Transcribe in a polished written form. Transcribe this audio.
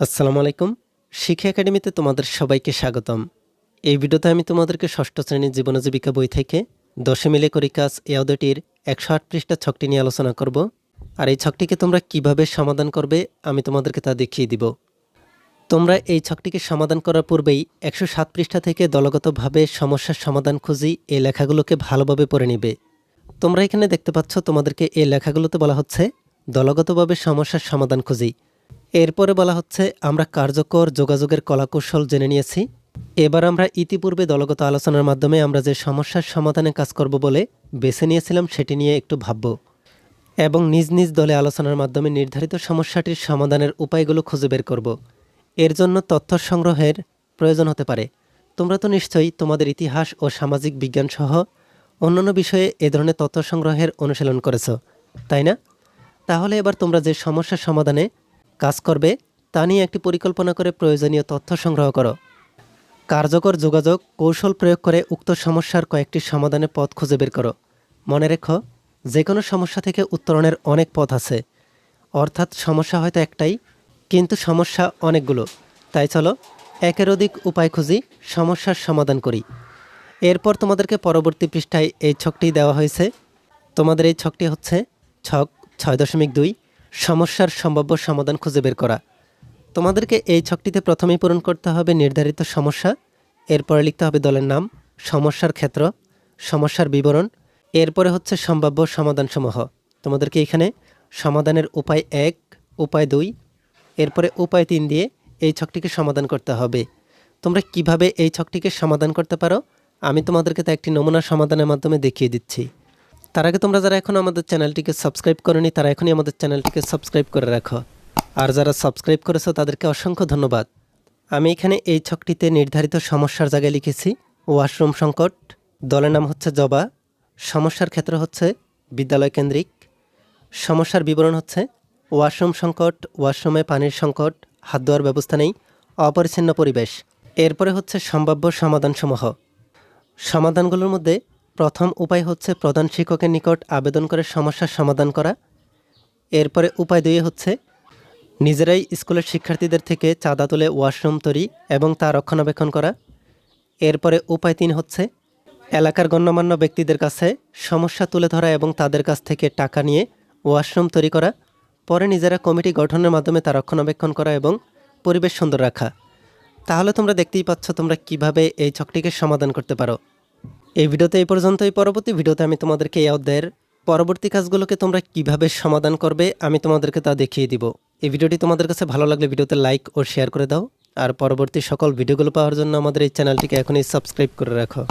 আসসালামু আলাইকুম। শিক্ষা একাডেমিতে তোমাদের সবাইকে স্বাগতম। এই ভিডিওতে আমি তোমাদেরকে ষষ্ঠ শ্রেণীর জীবন ও জীবিকা বই থেকে 10 মিলে করি কাজ এই অধ্যায়টির 108 পৃষ্ঠা ছকটি নিয়ে আলোচনা করব। আর এই ছকটিকে তোমরা কিভাবে সমাধান করবে আমি তোমাদেরকে তা দেখিয়ে দিব। তোমরা এই ছকটিকে সমাধান করার পূর্বেই 107 পৃষ্ঠা থেকে দলগতভাবে সমস্যার সমাধান খুঁজি এই লেখাগুলোকে ভালোভাবে পড়ে নিবে। তোমরা এখানে দেখতে পাচ্ছ তোমাদেরকে এই লেখাগুলোতে বলা হচ্ছে দলগতভাবে সমস্যার সমাধান খুঁজি। এরপরে বলা হচ্ছে আমরা কার্যকর যোগাযোগের কলাকৌশল জেনে নিয়েছি। এবার আমরা ইতিপূর্বে দলগত আলোচনার মাধ্যমে আমরা যে সমস্যার সমাধানে কাজ করব বলে বেছে নিয়েছিলাম সেটি নিয়ে একটু ভাবব এবং নিজ নিজ দলে আলোচনার মাধ্যমে নির্ধারিত সমস্যাটির সমাধানের উপায়গুলো খুঁজে বের করব। এর জন্য তথ্য সংগ্রহের প্রয়োজন হতে পারে। তোমরা তো নিশ্চয়ই তোমাদের ইতিহাস ও সামাজিক বিজ্ঞান সহ অন্যান্য বিষয়ে এ ধরনের তথ্য সংগ্রহের অনুশীলন করেছ, তাই না? তাহলে এবার তোমরা যে সমস্যার সমাধানে কাজ করবে তা নিয়ে একটি পরিকল্পনা করে প্রয়োজনীয় তথ্য সংগ্রহ করো। কার্যকর যোগাযোগ কৌশল প্রয়োগ করে উক্ত সমস্যার কয়েকটি সমাধানের পথ খুঁজে বের করো। মনে রেখো, যে কোনো সমস্যা থেকে উত্তরণের অনেক পথ আছে, অর্থাৎ সমস্যা হয়তো একটাই কিন্তু সমস্যা অনেকগুলো। তাই চলো একের অধিক উপায় খুঁজি, সমস্যার সমাধান করি। এরপর তোমাদেরকে পরবর্তী পৃষ্ঠায় এই ছকটি দেওয়া হয়েছে। তোমাদের এই ছকটি হচ্ছে ছক 6.2 সমস্যার সম্ভাব্য সমাধান খুঁজে বের করা। তোমাদেরকে এই ছকটিতে প্রথমেই পূরণ করতে হবে নির্ধারিত সমস্যা, এরপরে লিখতে হবে দলের নাম, সমস্যার ক্ষেত্র, সমস্যার বিবরণ, এরপরে হচ্ছে সম্ভাব্য সমাধানসমূহ। তোমাদেরকে এখানে সমাধানের উপায় 1, উপায় 2, এরপরে উপায় 3 দিয়ে এই ছকটিকে সমাধান করতে হবে। তোমরা কিভাবে এই ছকটিকে সমাধান করতে পারো আমি তোমাদেরকে তা একটি নমুনা সমাধানের মাধ্যমে দেখিয়ে দিচ্ছি। তার আগে তোমরা যারা এখন আমাদের চ্যানেলটিকে সাবস্ক্রাইব করোনি তারা এখনই আমাদের চ্যানেলটিকে সাবস্ক্রাইব করে রাখো, আর যারা সাবস্ক্রাইব করেছো তাদেরকে অসংখ্য ধন্যবাদ। আমি এখানে এই ছকটিতে নির্ধারিত সমস্যার জায়গায় লিখেছি ওয়াশরুম সংকট, দলের নাম হচ্ছে জবা, সমস্যার ক্ষেত্র হচ্ছে বিদ্যালয় কেন্দ্রিক, সমস্যার বিবরণ হচ্ছে ওয়াশরুম সংকট, ওয়াশরুমে পানির সংকট, হাত ধোয়ার ব্যবস্থা নেই, অপরিচ্ছন্ন পরিবেশ। এরপরে হচ্ছে সম্ভাব্য সমাধানসমূহ। সমাধানগুলোর মধ্যে প্রথম উপায় হচ্ছে প্রধান শিক্ষকের নিকট আবেদন করে সমস্যার সমাধান করা। এরপরে উপায় 2 হচ্ছে নিজেরাই স্কুলের শিক্ষার্থীদের থেকে চাঁদা তুলে ওয়াশরুম তৈরি এবং তা রক্ষণাবেক্ষণ করা। এরপরে উপায় 3 হচ্ছে এলাকার গণ্যমান্য ব্যক্তিদের কাছে সমস্যা তুলে ধরা এবং তাদের কাছ থেকে টাকা নিয়ে ওয়াশরুম তৈরি করা, পরে নিজেরা কমিটি গঠনের মাধ্যমে তা রক্ষণাবেক্ষণ করা এবং পরিবেশ সুন্দর রাখা। তাহলে তোমরা দেখতেই পাচ্ছ তোমরা কিভাবে এই ছকটিকে সমাধান করতে পারো। এই ভিডিওতে এই পর্যন্তই। পরবর্তী ভিডিওতে আমি তোমাদেরকে এই অধ্যায়ের পরবর্তী কাজগুলোকে তোমরা কিভাবে সমাধান করবে আমি তোমাদেরকে তা দেখিয়ে দিব। এই ভিডিওটি তোমাদের কাছে ভালো লাগলে ভিডিওতে লাইক ও শেয়ার করে দাও, আর পরবর্তী সকল ভিডিওগুলো পাওয়ার জন্য আমাদের এই চ্যানেলটিকে এখনই সাবস্ক্রাইব করে রাখো।